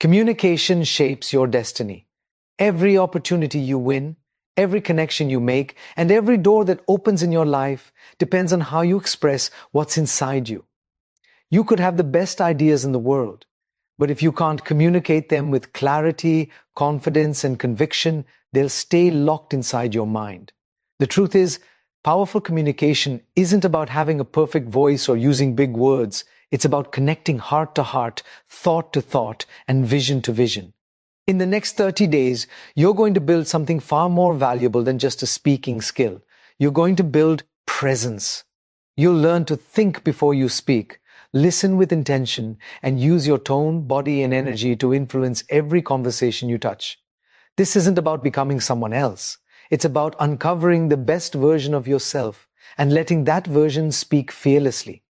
Communication shapes your destiny. Every opportunity you win, every connection you make, and every door that opens in your life depends on how you express what's inside you. You could have the best ideas in the world, but if you can't communicate them with clarity, confidence, and conviction, they'll stay locked inside your mind. The truth is, powerful communication isn't about having a perfect voice or using big words. It's about connecting heart to heart, thought to thought, and vision to vision. In the next 30 days, you're going to build something far more valuable than just a speaking skill. You're going to build presence. You'll learn to think before you speak, listen with intention, and use your tone, body, and energy to influence every conversation you touch. This isn't about becoming someone else. It's about uncovering the best version of yourself and letting that version speak fearlessly.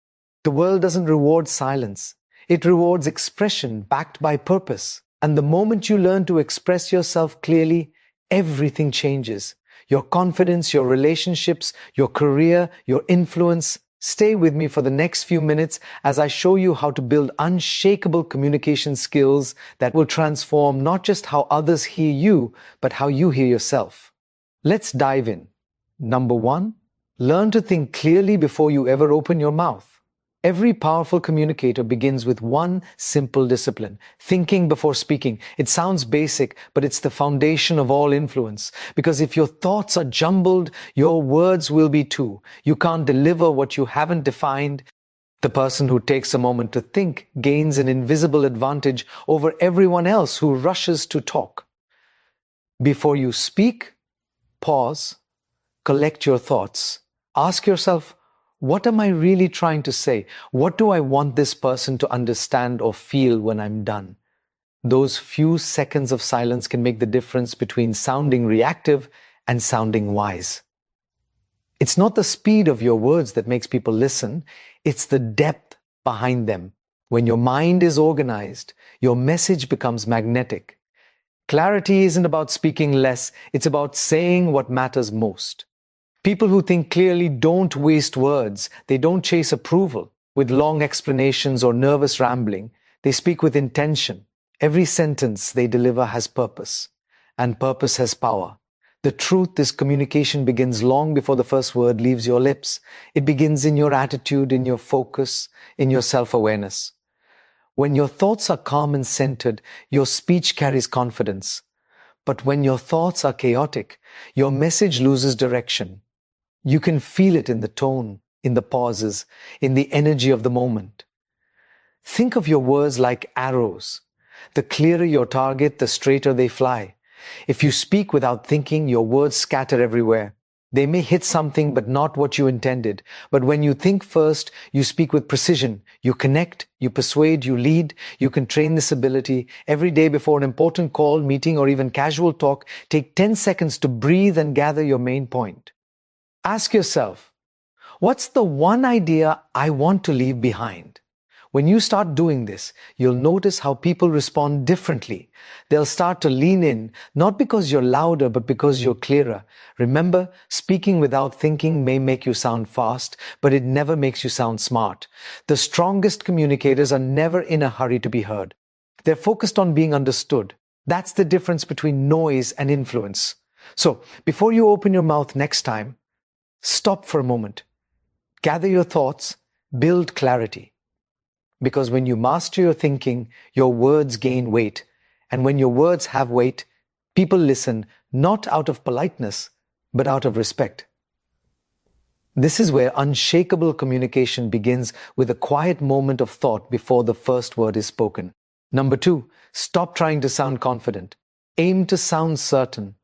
The world doesn't reward silence. It rewards expression backed by purpose. And the moment you learn to express yourself clearly, everything changes. Your confidence, your relationships, your career, your influence. Stay with me for the next few minutes as I show you how to build unshakable communication skills that will transform not just how others hear you, but how you hear yourself. Let's dive in. Number 1, learn to think clearly before you ever open your mouth. Every powerful communicator begins with one simple discipline: thinking before speaking. It sounds basic, but it's the foundation of all influence. Because if your thoughts are jumbled, your words will be too. You can't deliver what you haven't defined. The person who takes a moment to think gains an invisible advantage over everyone else who rushes to talk. Before you speak, pause, collect your thoughts. Ask yourself, what am I really trying to say? What do I want this person to understand or feel when I'm done? Those few seconds of silence can make the difference between sounding reactive and sounding wise. It's not the speed of your words that makes people listen, it's the depth behind them. When your mind is organized, your message becomes magnetic. Clarity isn't about speaking less, it's about saying what matters most. People who think clearly don't waste words. They don't chase approval with long explanations or nervous rambling. They speak with intention. Every sentence they deliver has purpose, and purpose has power. The truth is, communication begins long before the first word leaves your lips. It begins in your attitude, in your focus, in your self-awareness. When your thoughts are calm and centered, your speech carries confidence. But when your thoughts are chaotic, your message loses direction. You can feel it in the tone, in the pauses, in the energy of the moment. Think of your words like arrows. The clearer your target, the straighter they fly. If you speak without thinking, your words scatter everywhere. They may hit something, but not what you intended. But when you think first, you speak with precision. You connect, you persuade, you lead. You can train this ability. Every day before an important call, meeting, or even casual talk, take 10 seconds to breathe and gather your main point. Ask yourself, what's the one idea I want to leave behind? When you start doing this, you'll notice how people respond differently. They'll start to lean in, not because you're louder, but because you're clearer. Remember, speaking without thinking may make you sound fast, but it never makes you sound smart. The strongest communicators are never in a hurry to be heard. They're focused on being understood. That's the difference between noise and influence. So, before you open your mouth next time, stop for a moment. Gather your thoughts, build clarity. Because when you master your thinking, your words gain weight. And when your words have weight, people listen not out of politeness, but out of respect. This is where unshakable communication begins, with a quiet moment of thought before the first word is spoken. Number 2, stop trying to sound confident. Aim to sound certain.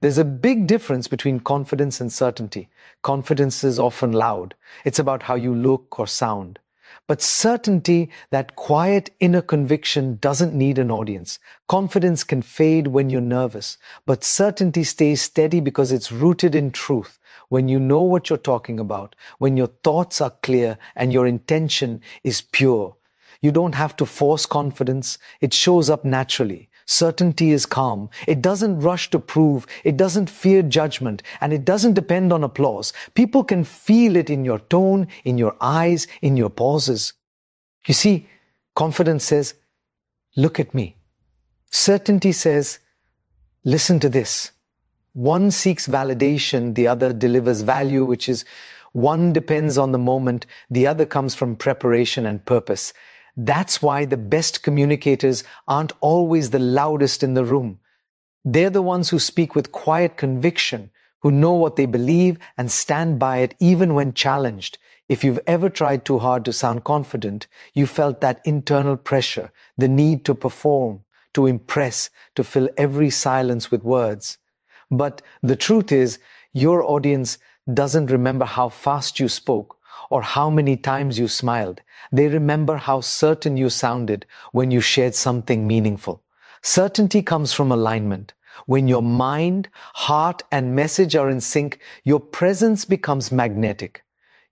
There's a big difference between confidence and certainty. Confidence is often loud. It's about how you look or sound. But certainty, that quiet inner conviction, doesn't need an audience. Confidence can fade when you're nervous, but certainty stays steady because it's rooted in truth. When you know what you're talking about, when your thoughts are clear and your intention is pure. You don't have to force confidence. It shows up naturally. Certainty is calm. It doesn't rush to prove. It doesn't fear judgment. And it doesn't depend on applause. People can feel it in your tone, in your eyes, in your pauses. You see, confidence says, Look at me. Certainty says, listen to this. One seeks validation, the other delivers value, which is one depends on the moment, the other comes from preparation and purpose. That's why the best communicators aren't always the loudest in the room. They're the ones who speak with quiet conviction, who know what they believe and stand by it even when challenged. If you've ever tried too hard to sound confident, you felt that internal pressure, the need to perform, to impress, to fill every silence with words. But the truth is, your audience doesn't remember how fast you spoke or how many times you smiled. They remember how certain you sounded when you shared something meaningful. Certainty comes from alignment. When your mind, heart, and message are in sync, your presence becomes magnetic.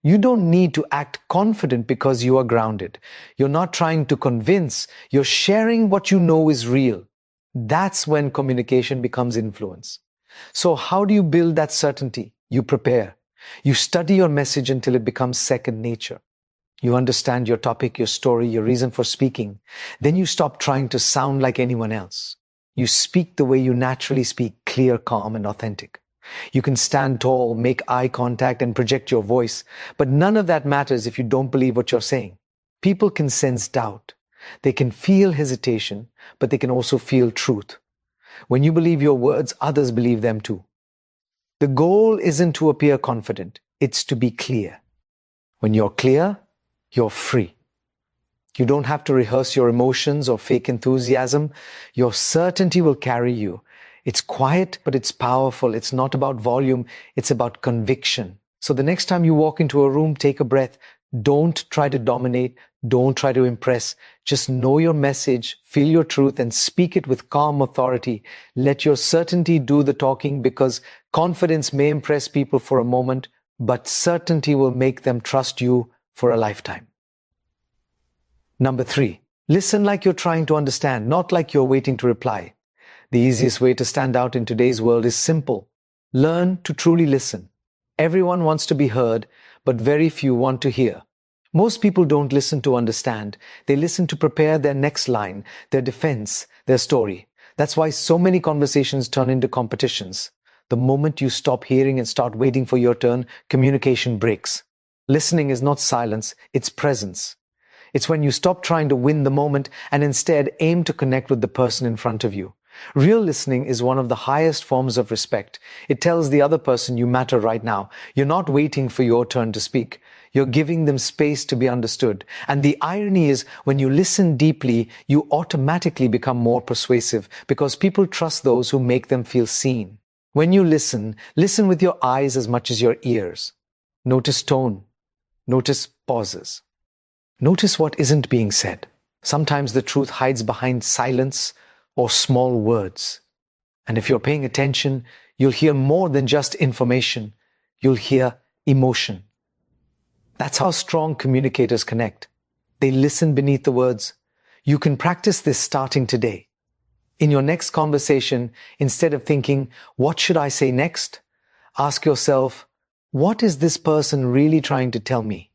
You don't need to act confident because you are grounded. You're not trying to convince, you're sharing what you know is real. That's when communication becomes influence. So how do you build that certainty? You prepare. You study your message until it becomes second nature. You understand your topic, your story, your reason for speaking. Then you stop trying to sound like anyone else. You speak the way you naturally speak, clear, calm, and authentic. You can stand tall, make eye contact, and project your voice, but none of that matters if you don't believe what you're saying. People can sense doubt. They can feel hesitation, but they can also feel truth. When you believe your words, others believe them too. The goal isn't to appear confident, it's to be clear. When you're clear, you're free. You don't have to rehearse your emotions or fake enthusiasm. Your certainty will carry you. It's quiet, but it's powerful. It's not about volume, it's about conviction. So the next time you walk into a room, take a breath. Don't try to dominate. Don't try to impress. Just know your message, feel your truth, and speak it with calm authority. Let your certainty do the talking, because confidence may impress people for a moment, but certainty will make them trust you for a lifetime. Number 3, listen like you're trying to understand, not like you're waiting to reply. The easiest way to stand out in today's world is simple. Learn to truly listen. Everyone wants to be heard, but very few want to hear. Most people don't listen to understand. They listen to prepare their next line, their defense, their story. That's why so many conversations turn into competitions. The moment you stop hearing and start waiting for your turn, communication breaks. Listening is not silence, it's presence. It's when you stop trying to win the moment and instead aim to connect with the person in front of you. Real listening is one of the highest forms of respect. It tells the other person you matter right now. You're not waiting for your turn to speak. You're giving them space to be understood. And the irony is, when you listen deeply, you automatically become more persuasive, because people trust those who make them feel seen. When you listen, listen with your eyes as much as your ears. Notice tone. Notice pauses. Notice what isn't being said. Sometimes the truth hides behind silence or small words. And if you're paying attention, you'll hear more than just information. You'll hear emotion. That's how strong communicators connect. They listen beneath the words. You can practice this starting today. In your next conversation, instead of thinking, what should I say next? Ask yourself, what is this person really trying to tell me?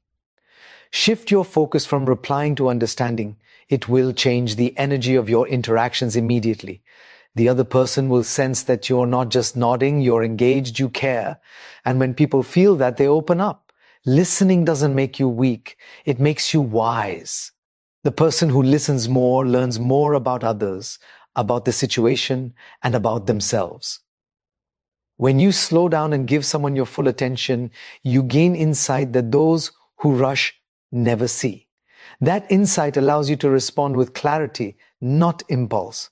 Shift your focus from replying to understanding. It will change the energy of your interactions immediately. The other person will sense that you're not just nodding, you're engaged, you care. And when people feel that, they open up. Listening doesn't make you weak. It makes you wise. The person who listens more learns more about others, about the situation, and about themselves. When you slow down and give someone your full attention, you gain insight that those who rush never see. That insight allows you to respond with clarity, not impulse.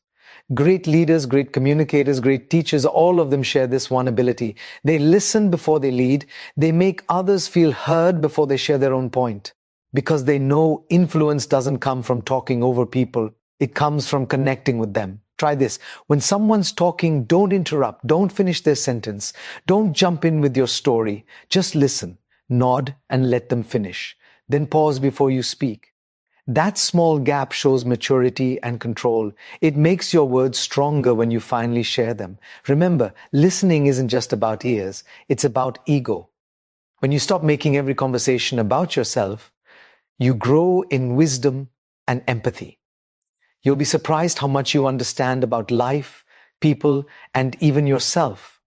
Great leaders, great communicators, great teachers, all of them share this one ability. They listen before they lead. They make others feel heard before they share their own point. Because they know influence doesn't come from talking over people. It comes from connecting with them. Try this. When someone's talking, don't interrupt. Don't finish their sentence. Don't jump in with your story. Just listen, nod, and let them finish. Then pause before you speak. That small gap shows maturity and control. It makes your words stronger when you finally share them. Remember, listening isn't just about ears, it's about ego. When you stop making every conversation about yourself, you grow in wisdom and empathy. You'll be surprised how much you understand about life, people, and even yourself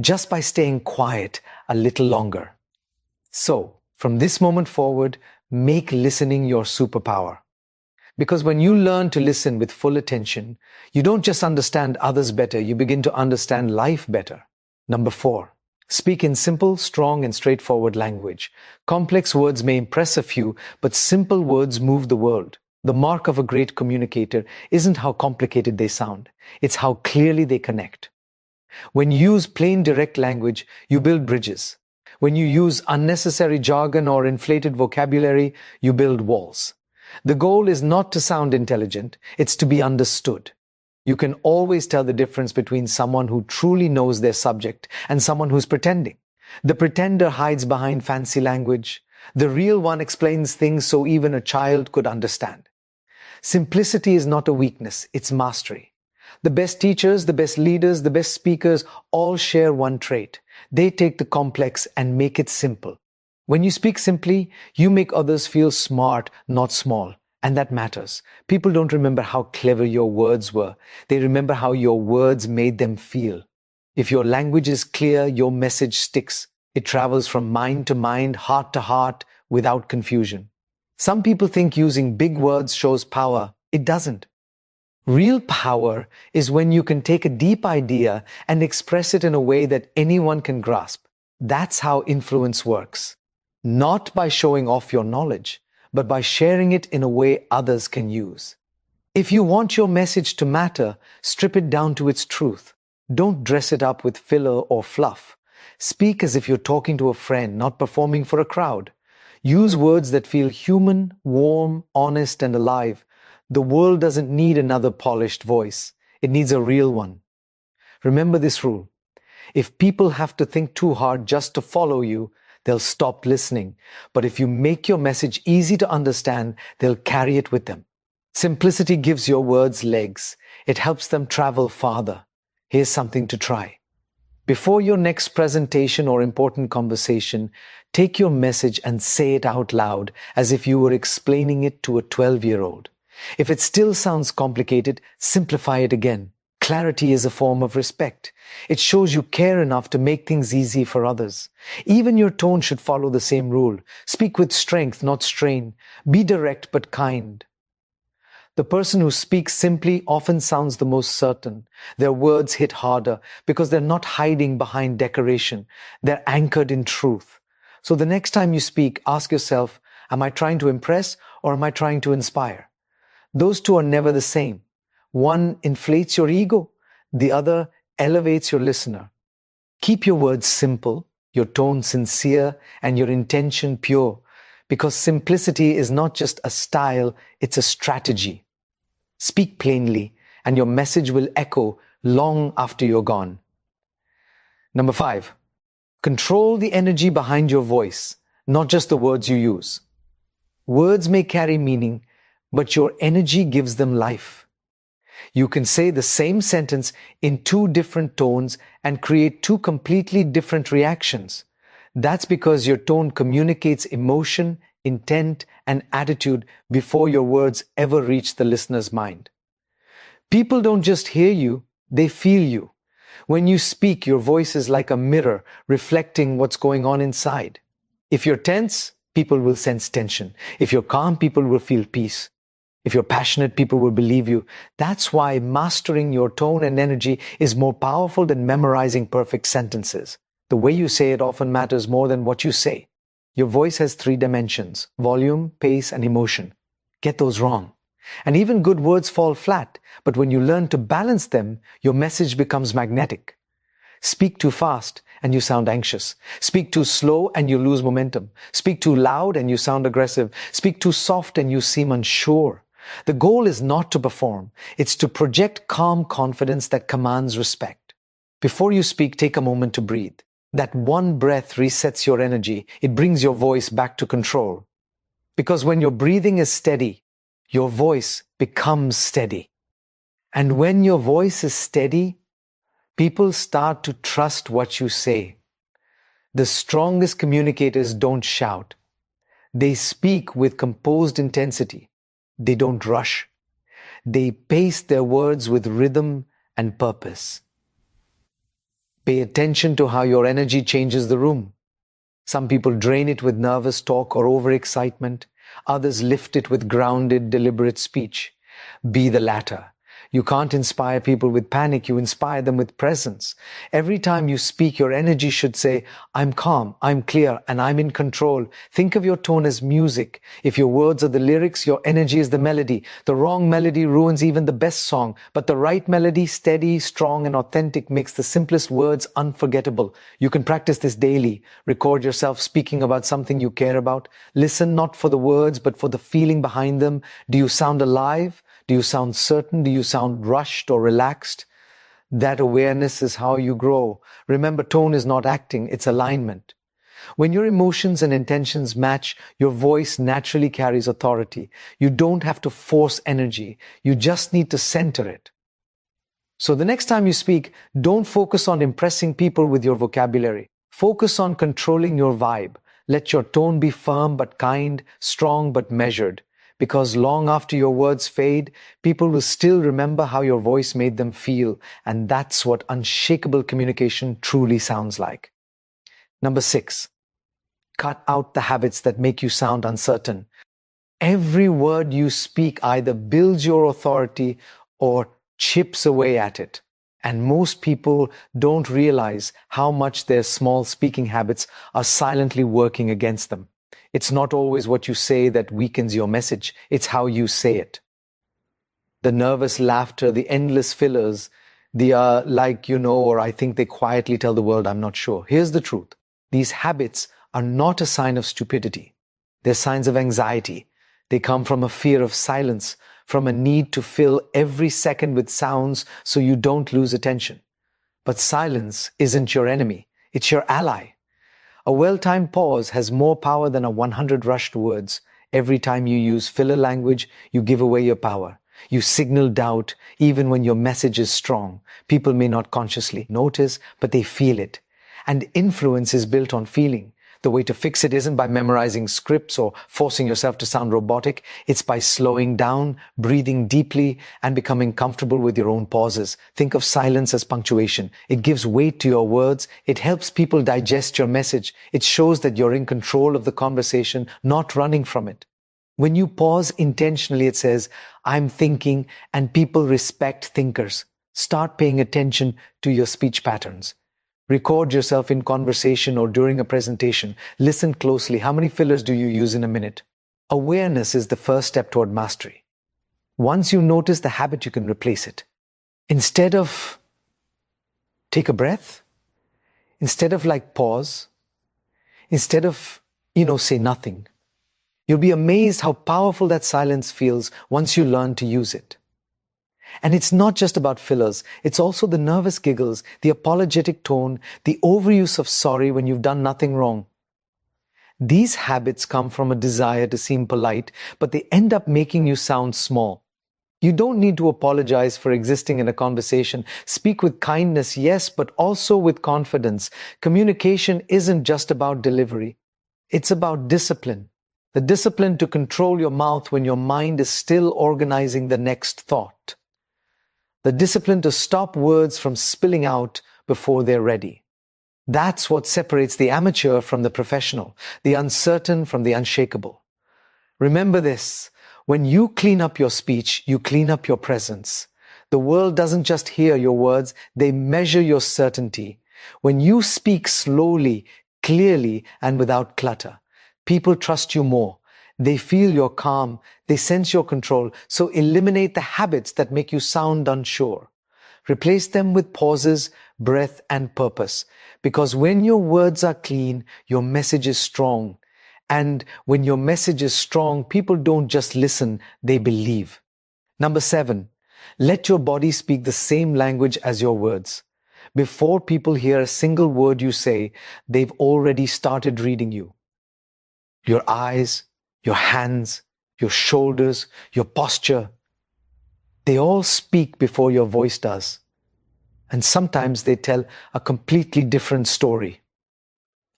just by staying quiet a little longer. So, from this moment forward, make listening your superpower. Because when you learn to listen with full attention, you don't just understand others better, you begin to understand life better. Number 4, speak in simple, strong, and straightforward language. Complex words may impress a few, but simple words move the world. The mark of a great communicator isn't how complicated they sound, it's how clearly they connect. When you use plain, direct language, you build bridges. When you use unnecessary jargon or inflated vocabulary, you build walls. The goal is not to sound intelligent, it's to be understood. You can always tell the difference between someone who truly knows their subject and someone who's pretending. The pretender hides behind fancy language. The real one explains things so even a child could understand. Simplicity is not a weakness, it's mastery. The best teachers, the best leaders, the best speakers all share one trait. They take the complex and make it simple. When you speak simply, you make others feel smart, not small. And that matters. People don't remember how clever your words were. They remember how your words made them feel. If your language is clear, your message sticks. It travels from mind to mind, heart to heart, without confusion. Some people think using big words shows power. It doesn't. Real power is when you can take a deep idea and express it in a way that anyone can grasp. That's how influence works. Not by showing off your knowledge, but by sharing it in a way others can use. If you want your message to matter, strip it down to its truth. Don't dress it up with filler or fluff. Speak as if you're talking to a friend, not performing for a crowd. Use words that feel human, warm, honest, and alive. The world doesn't need another polished voice. It needs a real one. Remember this rule. If people have to think too hard just to follow you, they'll stop listening. But if you make your message easy to understand, they'll carry it with them. Simplicity gives your words legs. It helps them travel farther. Here's something to try. Before your next presentation or important conversation, take your message and say it out loud as if you were explaining it to a 12-year-old. If it still sounds complicated, simplify it again. Clarity is a form of respect. It shows you care enough to make things easy for others. Even your tone should follow the same rule. Speak with strength, not strain. Be direct but kind. The person who speaks simply often sounds the most certain. Their words hit harder because they're not hiding behind decoration. They're anchored in truth. So the next time you speak, ask yourself, am I trying to impress or am I trying to inspire? Those two are never the same. One inflates your ego, the other elevates your listener. Keep your words simple, your tone sincere, and your intention pure, because simplicity is not just a style, it's a strategy. Speak plainly, and your message will echo long after you're gone. Number 5, control the energy behind your voice, not just the words you use. Words may carry meaning, but your energy gives them life. You can say the same sentence in 2 different tones and create 2 completely different reactions. That's because your tone communicates emotion, intent, and attitude before your words ever reach the listener's mind. People don't just hear you, they feel you. When you speak, your voice is like a mirror reflecting what's going on inside. If you're tense, people will sense tension. If you're calm, people will feel peace. If you're passionate, people will believe you. That's why mastering your tone and energy is more powerful than memorizing perfect sentences. The way you say it often matters more than what you say. Your voice has 3 dimensions: volume, pace, and emotion. Get those wrong. And even good words fall flat, but when you learn to balance them, your message becomes magnetic. Speak too fast and you sound anxious. Speak too slow and you lose momentum. Speak too loud and you sound aggressive. Speak too soft and you seem unsure. The goal is not to perform. It's to project calm confidence that commands respect. Before you speak, take a moment to breathe. That one breath resets your energy. It brings your voice back to control. Because when your breathing is steady, your voice becomes steady. And when your voice is steady, people start to trust what you say. The strongest communicators don't shout. They speak with composed intensity. They don't rush. They pace their words with rhythm and purpose. Pay attention to how your energy changes the room. Some people drain it with nervous talk or overexcitement. Others lift it with grounded, deliberate speech. Be the latter. You can't inspire people with panic, you inspire them with presence. Every time you speak, your energy should say, I'm calm, I'm clear, and I'm in control. Think of your tone as music. If your words are the lyrics, your energy is the melody. The wrong melody ruins even the best song, but the right melody, steady, strong, and authentic, makes the simplest words unforgettable. You can practice this daily. Record yourself speaking about something you care about. Listen not for the words, but for the feeling behind them. Do you sound alive? Do you sound certain? Do you sound rushed or relaxed? That awareness is how you grow. Remember, tone is not acting, it's alignment. When your emotions and intentions match, your voice naturally carries authority. You don't have to force energy. You just need to center it. So the next time you speak, don't focus on impressing people with your vocabulary. Focus on controlling your vibe. Let your tone be firm but kind, strong but measured. Because long after your words fade, people will still remember how your voice made them feel, and that's what unshakable communication truly sounds like. Number 6, cut out the habits that make you sound uncertain. Every word you speak either builds your authority or chips away at it. And most people don't realize how much their small speaking habits are silently working against them. It's not always what you say that weakens your message, it's how you say it. The nervous laughter, the endless fillers, the or I think they quietly tell the world I'm not sure. Here's the truth. These habits are not a sign of stupidity. They're signs of anxiety. They come from a fear of silence, from a need to fill every second with sounds so you don't lose attention. But silence isn't your enemy, it's your ally. A well-timed pause has more power than 100 rushed words. Every time you use filler language, you give away your power. You signal doubt even when your message is strong. People may not consciously notice, but they feel it. And influence is built on feeling. The way to fix it isn't by memorizing scripts or forcing yourself to sound robotic. It's by slowing down, breathing deeply, and becoming comfortable with your own pauses. Think of silence as punctuation. It gives weight to your words. It helps people digest your message. It shows that you're in control of the conversation, not running from it. When you pause intentionally, it says, I'm thinking, and people respect thinkers. Start paying attention to your speech patterns. Record yourself in conversation or during a presentation. Listen closely. How many fillers do you use in a minute? Awareness is the first step toward mastery. Once you notice the habit, you can replace it. Instead of take a breath, instead of pause, instead of, say nothing, you'll be amazed how powerful that silence feels once you learn to use it. And it's not just about fillers, it's also the nervous giggles, the apologetic tone, the overuse of sorry when you've done nothing wrong. These habits come from a desire to seem polite, but they end up making you sound small. You don't need to apologize for existing in a conversation. Speak with kindness, yes, but also with confidence. Communication isn't just about delivery. It's about discipline. The discipline to control your mouth when your mind is still organizing the next thought. The discipline to stop words from spilling out before they're ready. That's what separates the amateur from the professional, the uncertain from the unshakable. Remember this, when you clean up your speech, you clean up your presence. The world doesn't just hear your words, they measure your certainty. When you speak slowly, clearly, and without clutter, people trust you more. They feel your calm, they sense your control, so eliminate the habits that make you sound unsure. Replace them with pauses, breath, and purpose. Because when your words are clean, your message is strong. And when your message is strong, people don't just listen, they believe. Number 7, let your body speak the same language as your words. Before people hear a single word you say, they've already started reading you. Your eyes, your hands, your shoulders, your posture, they all speak before your voice does. And sometimes they tell a completely different story.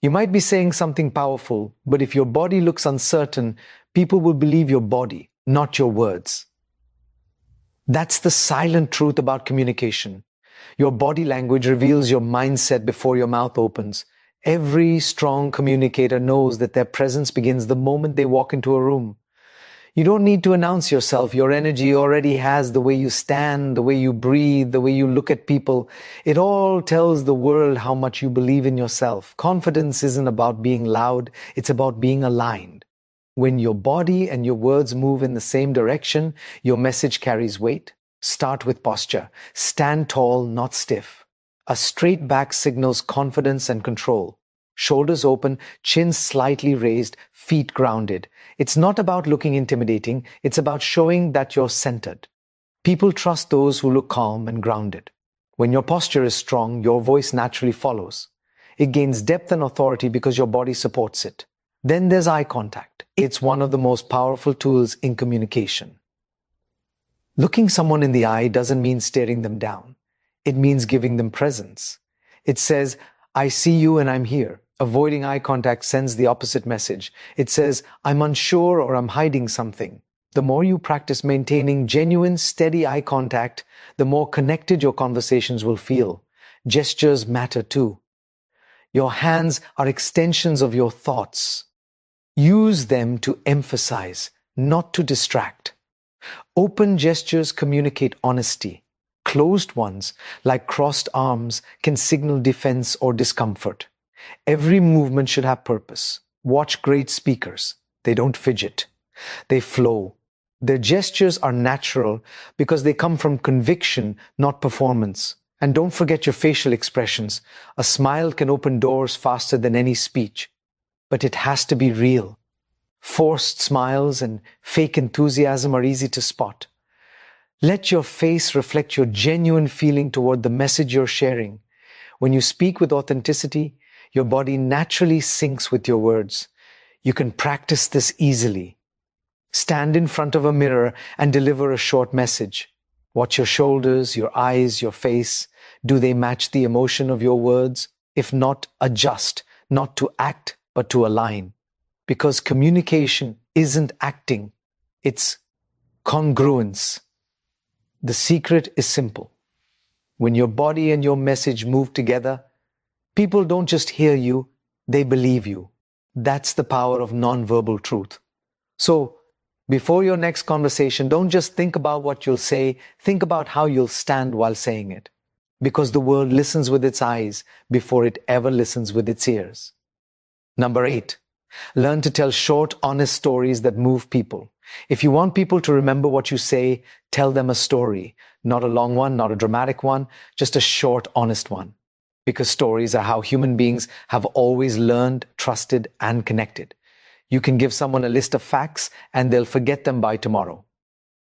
You might be saying something powerful, but if your body looks uncertain, people will believe your body, not your words. That's the silent truth about communication. Your body language reveals your mindset before your mouth opens. Every strong communicator knows that their presence begins the moment they walk into a room. You don't need to announce yourself. Your energy already has the way you stand, the way you breathe, the way you look at people. It all tells the world how much you believe in yourself. Confidence isn't about being loud, it's about being aligned. When your body and your words move in the same direction, your message carries weight. Start with posture. Stand tall, not stiff. A straight back signals confidence and control. Shoulders open, chin slightly raised, feet grounded. It's not about looking intimidating, it's about showing that you're centered. People trust those who look calm and grounded. When your posture is strong, your voice naturally follows. It gains depth and authority because your body supports it. Then there's eye contact. It's one of the most powerful tools in communication. Looking someone in the eye doesn't mean staring them down. It means giving them presence. It says, I see you and I'm here. Avoiding eye contact sends the opposite message. It says, I'm unsure or I'm hiding something. The more you practice maintaining genuine, steady eye contact, the more connected your conversations will feel. Gestures matter too. Your hands are extensions of your thoughts. Use them to emphasize, not to distract. Open gestures communicate honesty. Closed ones, like crossed arms, can signal defense or discomfort. Every movement should have purpose. Watch great speakers. They don't fidget. They flow. Their gestures are natural because they come from conviction, not performance. And don't forget your facial expressions. A smile can open doors faster than any speech. But it has to be real. Forced smiles and fake enthusiasm are easy to spot. Let your face reflect your genuine feeling toward the message you're sharing. When you speak with authenticity, your body naturally syncs with your words. You can practice this easily. Stand in front of a mirror and deliver a short message. Watch your shoulders, your eyes, your face. Do they match the emotion of your words? If not, adjust, not to act, but to align. Because communication isn't acting, it's congruence. The secret is simple. When your body and your message move together, people don't just hear you, they believe you. That's the power of nonverbal truth. So, before your next conversation, don't just think about what you'll say, think about how you'll stand while saying it. Because the world listens with its eyes before it ever listens with its ears. Number 8, learn to tell short, honest stories that move people. If you want people to remember what you say, tell them a story. Not a long one, not a dramatic one, just a short, honest one. Because stories are how human beings have always learned, trusted, and connected. You can give someone a list of facts and they'll forget them by tomorrow.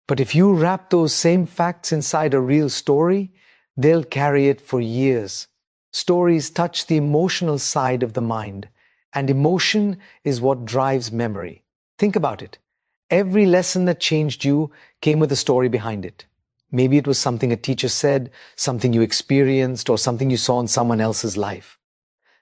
But if you wrap those same facts inside a real story, they'll carry it for years. Stories touch the emotional side of the mind, and emotion is what drives memory. Think about it. Every lesson that changed you came with a story behind it. Maybe it was something a teacher said, something you experienced, or something you saw in someone else's life.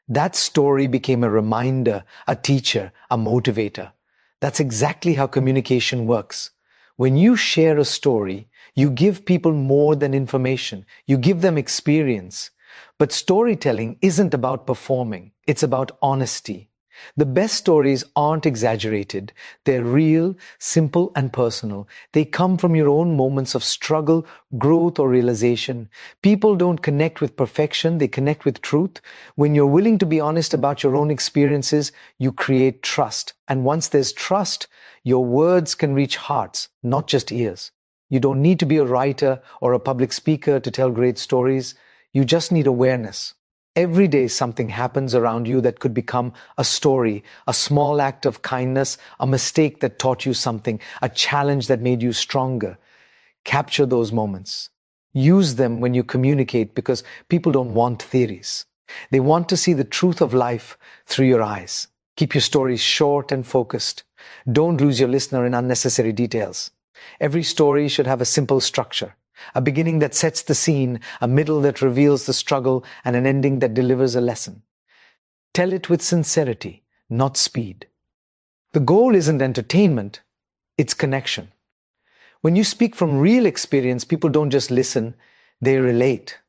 That story became a reminder, a teacher, a motivator. That's exactly how communication works. When you share a story, you give people more than information. You give them experience. But storytelling isn't about performing. It's about honesty. The best stories aren't exaggerated. They're real, simple, and personal. They come from your own moments of struggle, growth, or realization. People don't connect with perfection, they connect with truth. When you're willing to be honest about your own experiences, you create trust. And once there's trust, your words can reach hearts, not just ears. You don't need to be a writer or a public speaker to tell great stories. You just need awareness. Every day something happens around you that could become a story, a small act of kindness, a mistake that taught you something, a challenge that made you stronger. Capture those moments. Use them when you communicate because people don't want theories. They want to see the truth of life through your eyes. Keep your stories short and focused. Don't lose your listener in unnecessary details. Every story should have a simple structure. A beginning that sets the scene, a middle that reveals the struggle, and an ending that delivers a lesson. Tell it with sincerity, not speed. The goal isn't entertainment, it's connection. When you speak from real experience, people don't just listen, they relate.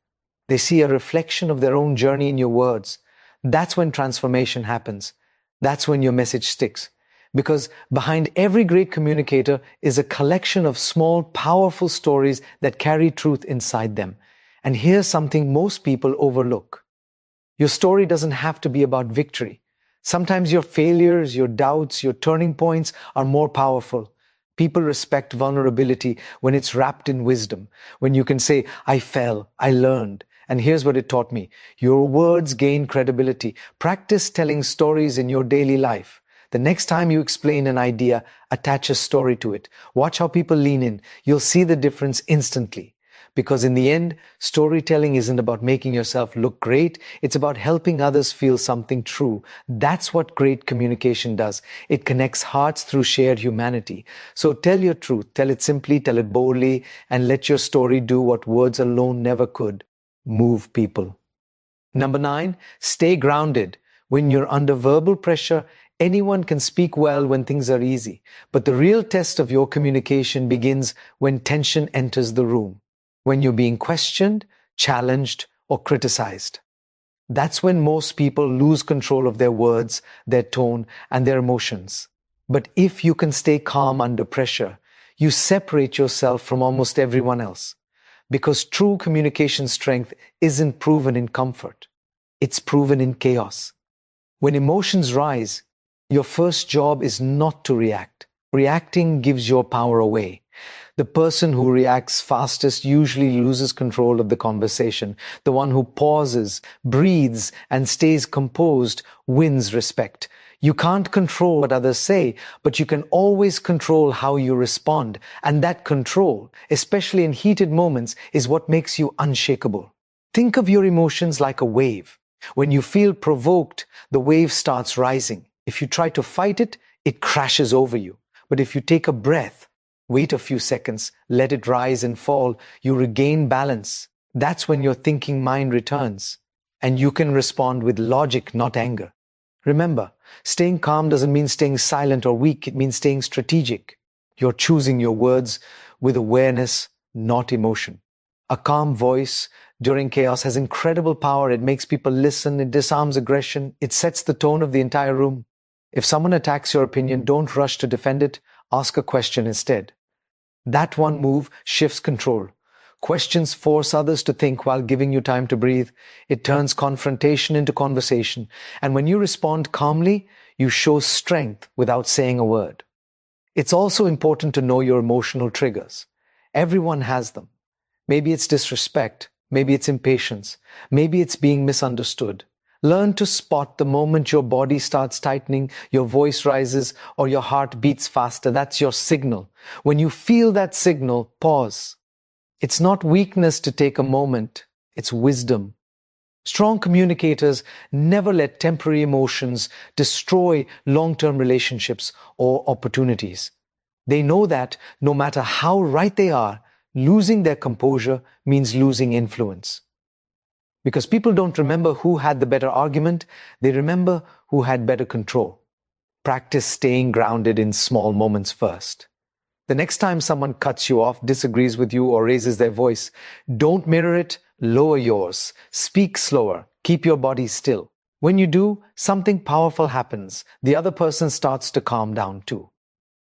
They see a reflection of their own journey in your words. That's when transformation happens. That's when your message sticks. Because behind every great communicator is a collection of small, powerful stories that carry truth inside them. And here's something most people overlook. Your story doesn't have to be about victory. Sometimes your failures, your doubts, your turning points are more powerful. People respect vulnerability when it's wrapped in wisdom, when you can say, I fell, I learned, and here's what it taught me. Your words gain credibility. Practice telling stories in your daily life. The next time you explain an idea, attach a story to it. Watch how people lean in. You'll see the difference instantly. Because in the end, storytelling isn't about making yourself look great. It's about helping others feel something true. That's what great communication does. It connects hearts through shared humanity. So tell your truth. Tell it simply, tell it boldly, and let your story do what words alone never could. Move people. Number 9, stay grounded. When you're under verbal pressure, anyone can speak well when things are easy. But the real test of your communication begins when tension enters the room. When you're being questioned, challenged, or criticized. That's when most people lose control of their words, their tone, and their emotions. But if you can stay calm under pressure, you separate yourself from almost everyone else. Because true communication strength isn't proven in comfort. It's proven in chaos. When emotions rise, your first job is not to react. Reacting gives your power away. The person who reacts fastest usually loses control of the conversation. The one who pauses, breathes, and stays composed wins respect. You can't control what others say, but you can always control how you respond. And that control, especially in heated moments, is what makes you unshakable. Think of your emotions like a wave. When you feel provoked, the wave starts rising. If you try to fight it, it crashes over you. But if you take a breath, wait a few seconds, let it rise and fall, you regain balance. That's when your thinking mind returns. And you can respond with logic, not anger. Remember, staying calm doesn't mean staying silent or weak. It means staying strategic. You're choosing your words with awareness, not emotion. A calm voice during chaos has incredible power. It makes people listen. It disarms aggression. It sets the tone of the entire room. If someone attacks your opinion, don't rush to defend it. Ask a question instead. That one move shifts control. Questions force others to think while giving you time to breathe. It turns confrontation into conversation. And when you respond calmly, you show strength without saying a word. It's also important to know your emotional triggers. Everyone has them. Maybe it's disrespect. Maybe it's impatience. Maybe it's being misunderstood. Learn to spot the moment your body starts tightening, your voice rises, or your heart beats faster. That's your signal. When you feel that signal, pause. It's not weakness to take a moment. It's wisdom. Strong communicators never let temporary emotions destroy long-term relationships or opportunities. They know that no matter how right they are, losing their composure means losing influence. Because people don't remember who had the better argument, they remember who had better control. Practice staying grounded in small moments first. The next time someone cuts you off, disagrees with you, or raises their voice, don't mirror it, lower yours. Speak slower. Keep your body still. When you do, something powerful happens. The other person starts to calm down too.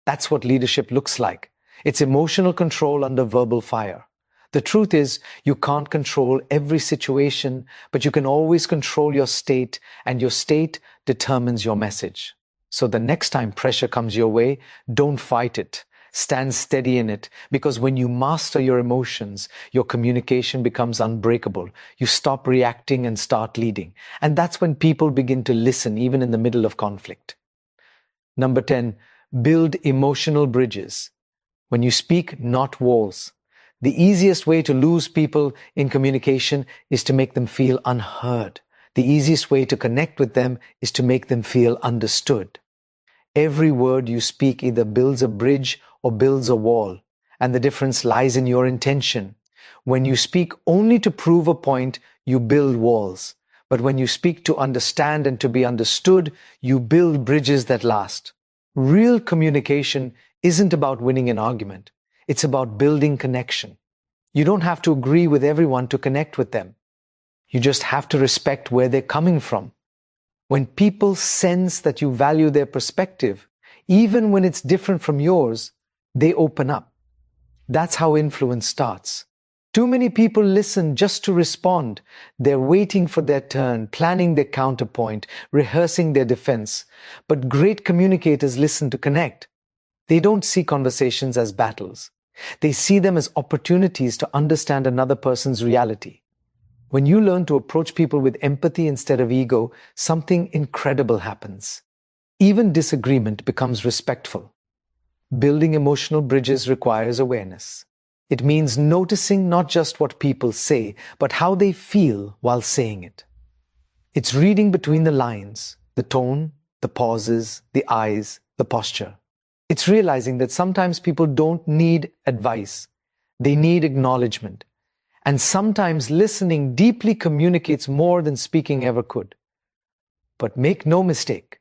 That's what leadership looks like. It's emotional control under verbal fire. The truth is, you can't control every situation, but you can always control your state, and your state determines your message. So the next time pressure comes your way, don't fight it. Stand steady in it, because when you master your emotions, your communication becomes unbreakable. You stop reacting and start leading. And that's when people begin to listen, even in the middle of conflict. Number 10, build emotional bridges. When you speak, not walls. The easiest way to lose people in communication is to make them feel unheard. The easiest way to connect with them is to make them feel understood. Every word you speak either builds a bridge or builds a wall, and the difference lies in your intention. When you speak only to prove a point, you build walls. But when you speak to understand and to be understood, you build bridges that last. Real communication isn't about winning an argument. It's about building connection. You don't have to agree with everyone to connect with them. You just have to respect where they're coming from. When people sense that you value their perspective, even when it's different from yours, they open up. That's how influence starts. Too many people listen just to respond. They're waiting for their turn, planning their counterpoint, rehearsing their defense. But great communicators listen to connect. They don't see conversations as battles. They see them as opportunities to understand another person's reality. When you learn to approach people with empathy instead of ego, something incredible happens. Even disagreement becomes respectful. Building emotional bridges requires awareness. It means noticing not just what people say, but how they feel while saying it. It's reading between the lines, the tone, the pauses, the eyes, the posture. It's realizing that sometimes people don't need advice. They need acknowledgement. And sometimes listening deeply communicates more than speaking ever could. But make no mistake,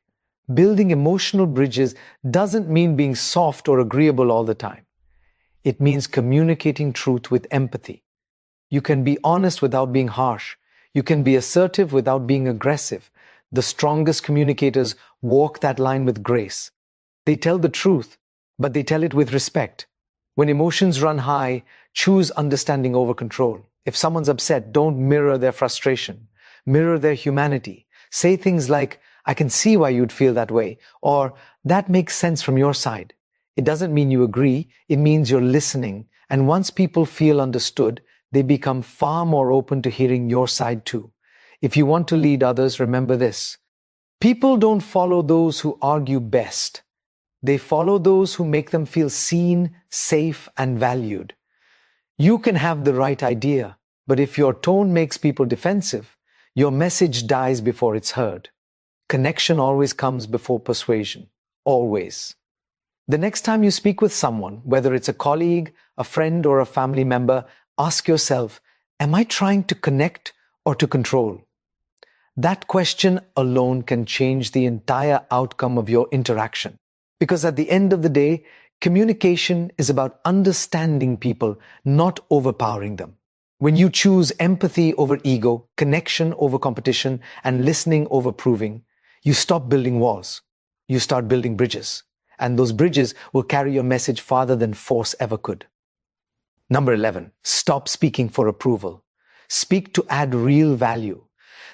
building emotional bridges doesn't mean being soft or agreeable all the time. It means communicating truth with empathy. You can be honest without being harsh. You can be assertive without being aggressive. The strongest communicators walk that line with grace. They tell the truth, but they tell it with respect. When emotions run high, choose understanding over control. If someone's upset, don't mirror their frustration. Mirror their humanity. Say things like, "I can see why you'd feel that way," or "that makes sense from your side." It doesn't mean you agree, it means you're listening. And once people feel understood, they become far more open to hearing your side too. If you want to lead others, remember this. People don't follow those who argue best. They follow those who make them feel seen, safe, and valued. You can have the right idea, but if your tone makes people defensive, your message dies before it's heard. Connection always comes before persuasion. Always. The next time you speak with someone, whether it's a colleague, a friend, or a family member, ask yourself, am I trying to connect or to control? That question alone can change the entire outcome of your interaction. Because at the end of the day, communication is about understanding people, not overpowering them. When you choose empathy over ego, connection over competition, and listening over proving, you stop building walls. You start building bridges. And those bridges will carry your message farther than force ever could. Number 11, stop speaking for approval. Speak to add real value.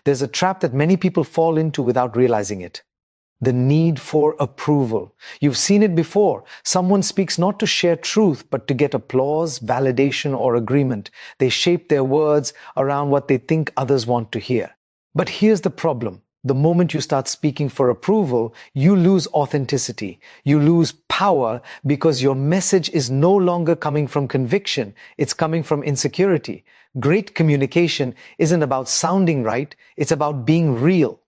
There's a trap that many people fall into without realizing it. The need for approval. You've seen it before. Someone speaks not to share truth, but to get applause, validation, or agreement. They shape their words around what they think others want to hear. But here's the problem. The moment you start speaking for approval, you lose authenticity. You lose power because your message is no longer coming from conviction. It's coming from insecurity. Great communication isn't about sounding right. It's about being real.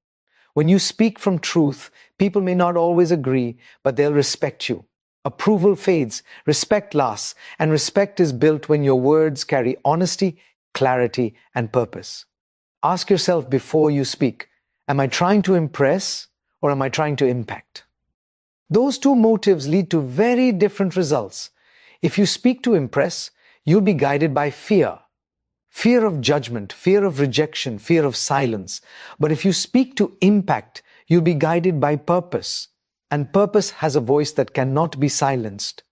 When you speak from truth, people may not always agree, but they'll respect you. Approval fades, respect lasts, and respect is built when your words carry honesty, clarity, and purpose. Ask yourself before you speak, am I trying to impress or am I trying to impact? Those two motives lead to very different results. If you speak to impress, you'll be guided by fear. Fear of judgment, fear of rejection, fear of silence. But if you speak to impact, you'll be guided by purpose. And purpose has a voice that cannot be silenced.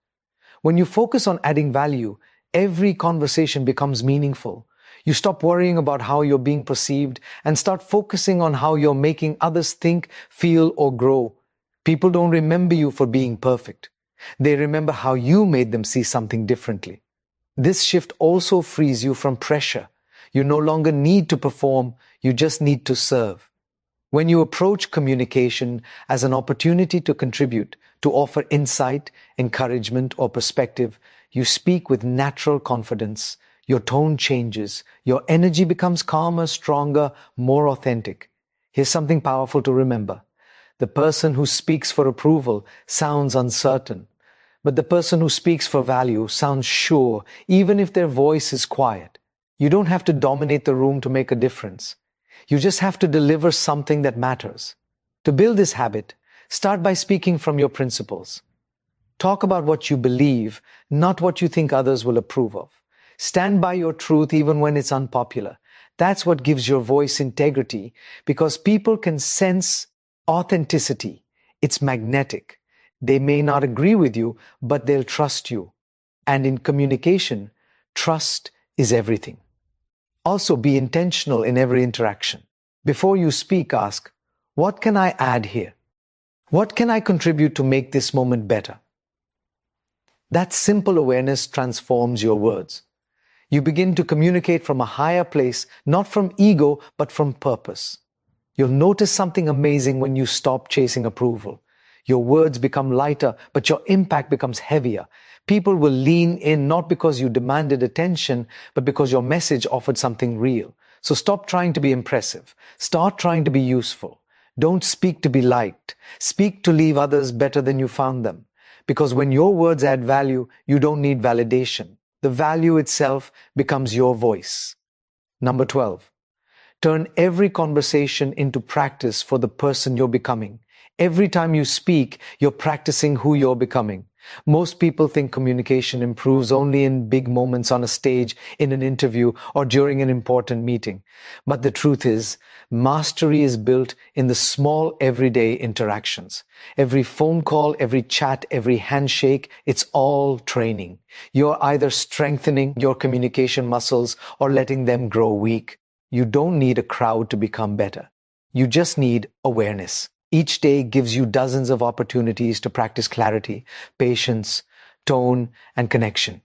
When you focus on adding value, every conversation becomes meaningful. You stop worrying about how you're being perceived and start focusing on how you're making others think, feel, or grow. People don't remember you for being perfect. They remember how you made them see something differently. This shift also frees you from pressure. You no longer need to perform, you just need to serve. When you approach communication as an opportunity to contribute, to offer insight, encouragement, or perspective, you speak with natural confidence. Your tone changes. Your energy becomes calmer, stronger, more authentic. Here's something powerful to remember. The person who speaks for approval sounds uncertain. But the person who speaks for value sounds sure, even if their voice is quiet. You don't have to dominate the room to make a difference. You just have to deliver something that matters. To build this habit, start by speaking from your principles. Talk about what you believe, not what you think others will approve of. Stand by your truth even when it's unpopular. That's what gives your voice integrity, because people can sense authenticity. It's magnetic. They may not agree with you, but they'll trust you. And in communication, trust is everything. Also, be intentional in every interaction. Before you speak, ask, what can I add here? What can I contribute to make this moment better? That simple awareness transforms your words. You begin to communicate from a higher place, not from ego, but from purpose. You'll notice something amazing when you stop chasing approval. Your words become lighter, but your impact becomes heavier. People will lean in not because you demanded attention, but because your message offered something real. So stop trying to be impressive. Start trying to be useful. Don't speak to be liked. Speak to leave others better than you found them. Because when your words add value, you don't need validation. The value itself becomes your voice. Number 12. Turn every conversation into practice for the person you're becoming. Every time you speak, you're practicing who you're becoming. Most people think communication improves only in big moments on a stage, in an interview, or during an important meeting. But the truth is, mastery is built in the small everyday interactions. Every phone call, every chat, every handshake, it's all training. You're either strengthening your communication muscles or letting them grow weak. You don't need a crowd to become better. You just need awareness. Each day gives you dozens of opportunities to practice clarity, patience, tone, and connection.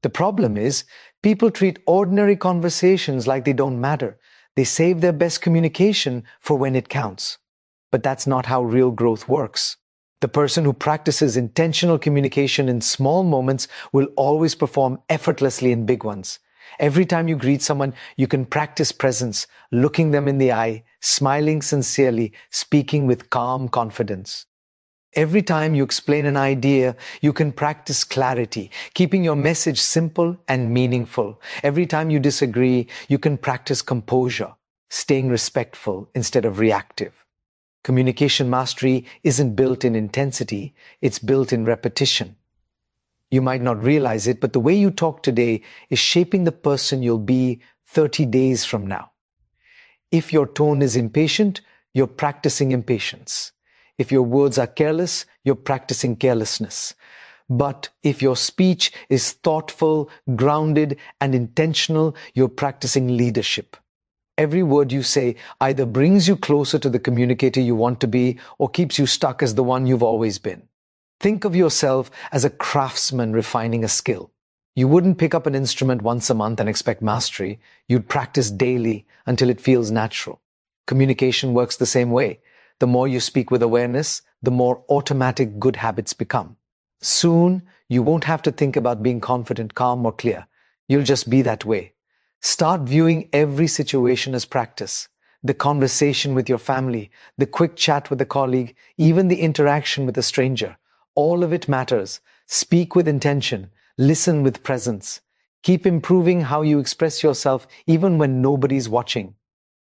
The problem is, people treat ordinary conversations like they don't matter. They save their best communication for when it counts. But that's not how real growth works. The person who practices intentional communication in small moments will always perform effortlessly in big ones. Every time you greet someone, you can practice presence, looking them in the eye, smiling sincerely, speaking with calm confidence. Every time you explain an idea, you can practice clarity, keeping your message simple and meaningful. Every time you disagree, you can practice composure, staying respectful instead of reactive. Communication mastery isn't built in intensity, it's built in repetition. You might not realize it, but the way you talk today is shaping the person you'll be 30 days from now. If your tone is impatient, you're practicing impatience. If your words are careless, you're practicing carelessness. But if your speech is thoughtful, grounded, and intentional, you're practicing leadership. Every word you say either brings you closer to the communicator you want to be or keeps you stuck as the one you've always been. Think of yourself as a craftsman refining a skill. You wouldn't pick up an instrument once a month and expect mastery. You'd practice daily until it feels natural. Communication works the same way. The more you speak with awareness, the more automatic good habits become. Soon, you won't have to think about being confident, calm, or clear. You'll just be that way. Start viewing every situation as practice. The conversation with your family, the quick chat with a colleague, even the interaction with a stranger. All of it matters. Speak with intention. Listen with presence. Keep improving how you express yourself even when nobody's watching.